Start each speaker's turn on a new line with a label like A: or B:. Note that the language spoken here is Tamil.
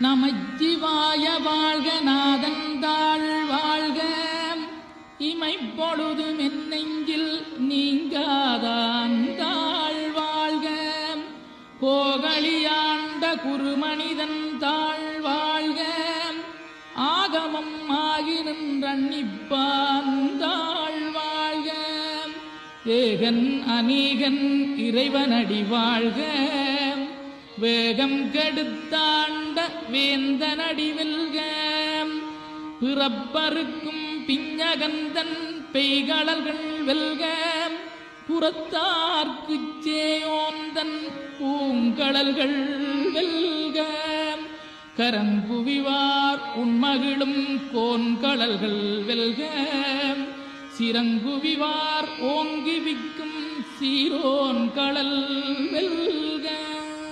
A: நமச்சிவாய வாழ்க நாதந்தாள் வாழ்க இமைப்பொழுதும் என் நெஞ்சில் நீங்காதாந்தாள் வாழ்க கோகலியாண்ட குருமனிதன் தாழ் வாழ்க ஆகமம் ஆகி நின்றன்னிப்பாந்தாள் வாழ்க ஏகன் அநீகன் இறைவனடி வாழ்க வேகம் கெடுத்தாண்ட வேந்தனடி வெல்க பிறப்பருக்கும் பிஞகந்தன் பெய்களல்கள் வெல்க புறத்தார்க்குச் சேயோந்தன் பூங்கடல்கள் வெல்க கரங்குவிவார் உண்மகிழும் கோன்கடல்கள் வெல்க சிறங்குவிவார் ஓங்கி விக்கும் சீரோன் கடல் வெல்க.